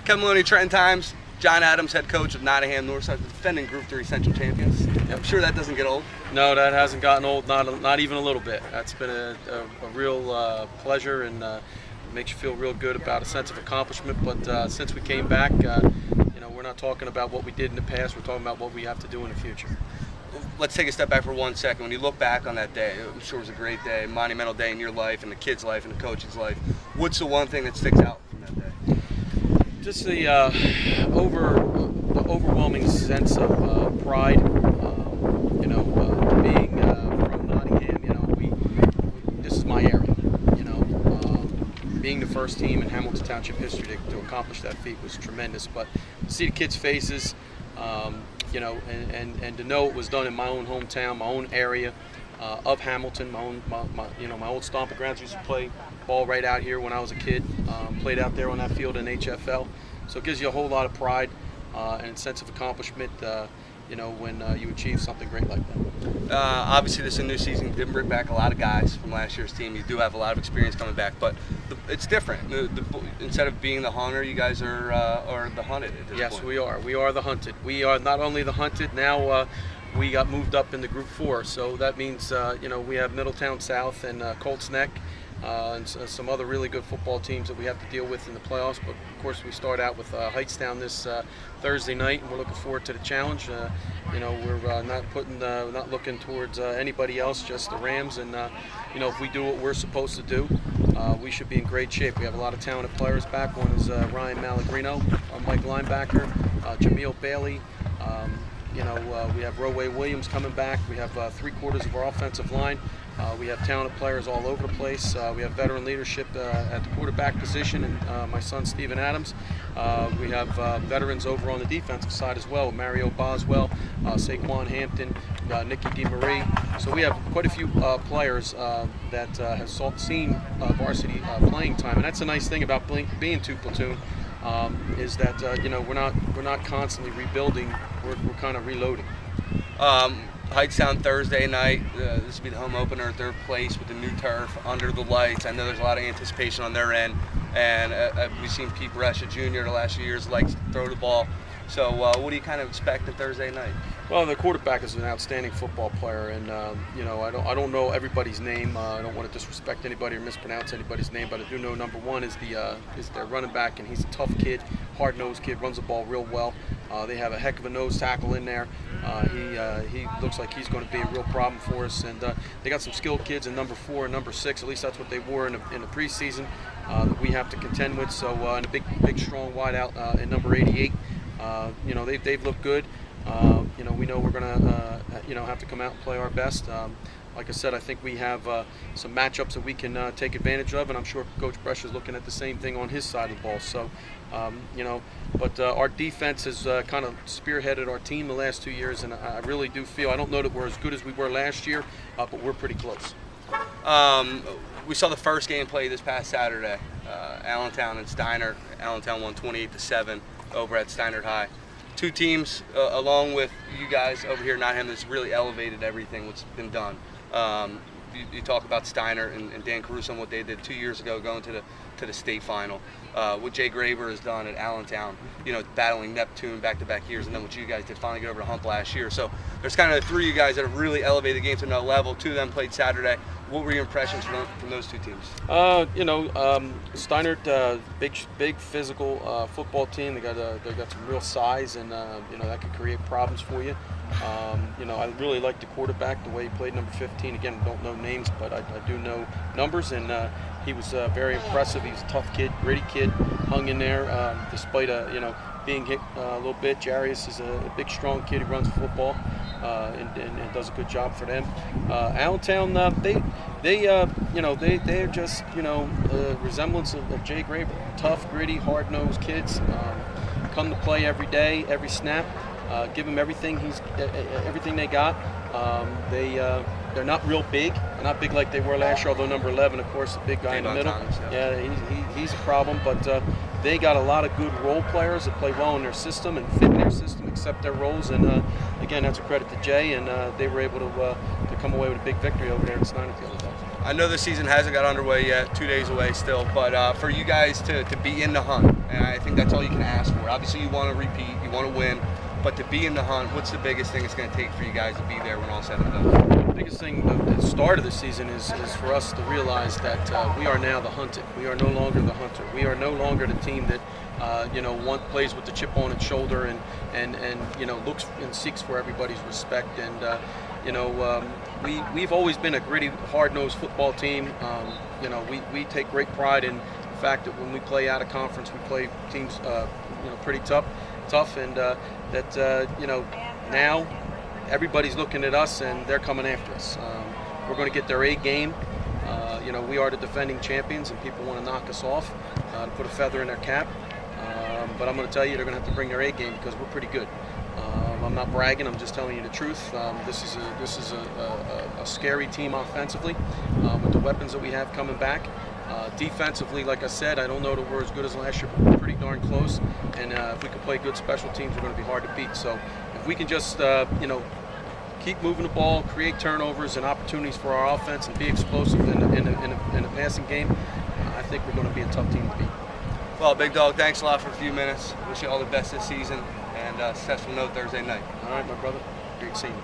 Kevin Maloney, Trenton Times. John Adams, head coach of Nottingham, Northside, defending Group 3 Central champions. I'm sure that doesn't get old. No, that hasn't gotten old, not even a little bit. That's been a real pleasure, and makes you feel real good about a sense of accomplishment. But since we came back, we're not talking about what we did in the past. We're talking about what we have to do in the future. Let's take a step back for 1 second. When you look back on that day, I'm sure it was a great day, monumental day in your life and the kids' life and the coach's life. What's the one thing that sticks out from that day? Just the overwhelming sense of pride. Being from Nottingham, this is my area. Being the first team in Hamilton Township history to accomplish that feat was tremendous. But to see the kids' faces, and to know it was done in my own hometown, my own area of Hamilton, my old stomping grounds. Used to play ball right out here when I was a kid. Played out there on that field in HFL. So it gives you a whole lot of pride and a sense of accomplishment, when you achieve something great like that. Obviously, this is a new season. You didn't bring back a lot of guys from last year's team. You do have a lot of experience coming back, but it's different. Instead of being the hunter, you guys are the hunted at this point. Yes, we are. We are the hunted. We are not only the hunted, now we got moved up into Group 4, so that means we have Middletown South and Colts Neck. And some other really good football teams that we have to deal with in the playoffs. But of course, we start out with Hightstown this Thursday night, and we're looking forward to the challenge. We're not looking towards anybody else, just the Rams. And if we do what we're supposed to do, we should be in great shape. We have a lot of talented players back. One is Ryan Malagrino, our Mike linebacker, Jameel Bailey. We have Roway Williams coming back. We have 3/4 of our offensive line. We have talented players all over the place. We have veteran leadership at the quarterback position, and my son Steven Adams. We have veterans over on the defensive side as well. Mario Boswell, Saquon Hampton, Nicky DeMarie. So we have quite a few players that have seen varsity playing time, and that's a nice thing about being two platoon. Is that we're not constantly rebuilding. We're kind of reloading. Hightstown Thursday night. This will be the home opener at their place with the new turf under the lights. I know there's a lot of anticipation on their end, and we've seen Pete Brescia Jr. the last few years likes to throw the ball. So what do you kind of expect at Thursday night? Well, the quarterback is an outstanding football player, and I don't know everybody's name. I don't want to disrespect anybody or mispronounce anybody's name, but I do know number one is their running back, and he's a tough kid, hard-nosed kid, runs the ball real well. They have a heck of a nose tackle in there. He looks like he's going to be a real problem for us, and they got some skilled kids in number 4 and number 6. At least that's what they were in the preseason that we have to contend with. So and a big strong wideout in number 88. They've looked good. We know we're going to have to come out and play our best. Like I said, I think we have some matchups that we can take advantage of, and I'm sure Coach Brescia is looking at the same thing on his side of the ball. So, but our defense has kind of spearheaded our team the last 2 years, and I really do feel, I don't know that we're as good as we were last year, but we're pretty close. We saw the first game play this past Saturday, Allentown and Steiner. Allentown won 28-7 over at Steiner High. Two teams, along with you guys over here in Nottingham, that's really elevated everything that's been done. You talk about Steiner and Dan Caruso and what they did 2 years ago, going to the state final. What Jay Graber has done at Allentown, battling Neptune back-to-back years, and then what you guys did finally get over the hump last year. So there's kind of 3 of you guys that have really elevated the game to another level. 2 of them played Saturday. What were your impressions from those 2 teams? Steiner, big physical football team. They got some real size, and that could create problems for you. I really like the quarterback, the way he played, number 15. Again, don't know names, but I do know numbers, and he was very impressive. He was a tough kid, gritty kid, hung in there despite being hit a little bit. Jarius is a big, strong kid who runs football and does a good job for them. Allentown, they're just a resemblance of Jay Graber. Tough, gritty, hard-nosed kids. Come to play every day, every snap. Give him everything they got. They're not real big. They're not big like they were last year, although number 11, of course, the big guy in the middle. He's a problem, but they got a lot of good role players that play well in their system and fit in their system, accept their roles, and again, that's a credit to Jay, and they were able to come away with a big victory over there at Steiner the other day. I know the season hasn't got underway yet, 2 days away still, but for you guys to be in the hunt, and I think that's all you can ask for. Obviously, you want to repeat, you want to win, but to be in the hunt, what's the biggest thing it's going to take for you guys to be there when all said and done? The biggest thing at the start of the season is for us to realize that we are now the hunted. We are no longer the hunter. We are no longer the team that one plays with the chip on its shoulder and looks and seeks for everybody's respect. And we've always been a gritty, hard-nosed football team. We take great pride in the fact that when we play out of conference, we play teams pretty tough, and now everybody's looking at us and they're coming after us. We're going to get their A game. We are the defending champions, and people want to knock us off to put a feather in their cap. But I'm going to tell you, they're going to have to bring their A game because we're pretty good. I'm not bragging. I'm just telling you the truth. This is a scary team offensively with the weapons that we have coming back. Defensively, like I said, I don't know that we're as good as last year, but we're pretty darn close. And if we can play good special teams, we're going to be hard to beat. So if we can just keep moving the ball, create turnovers and opportunities for our offense, and be explosive in a passing game, I think we're going to be a tough team to beat. Well, Big Dog, thanks a lot for a few minutes. Wish you all the best this season, and successful note Thursday night. All right, my brother. Great seeing you.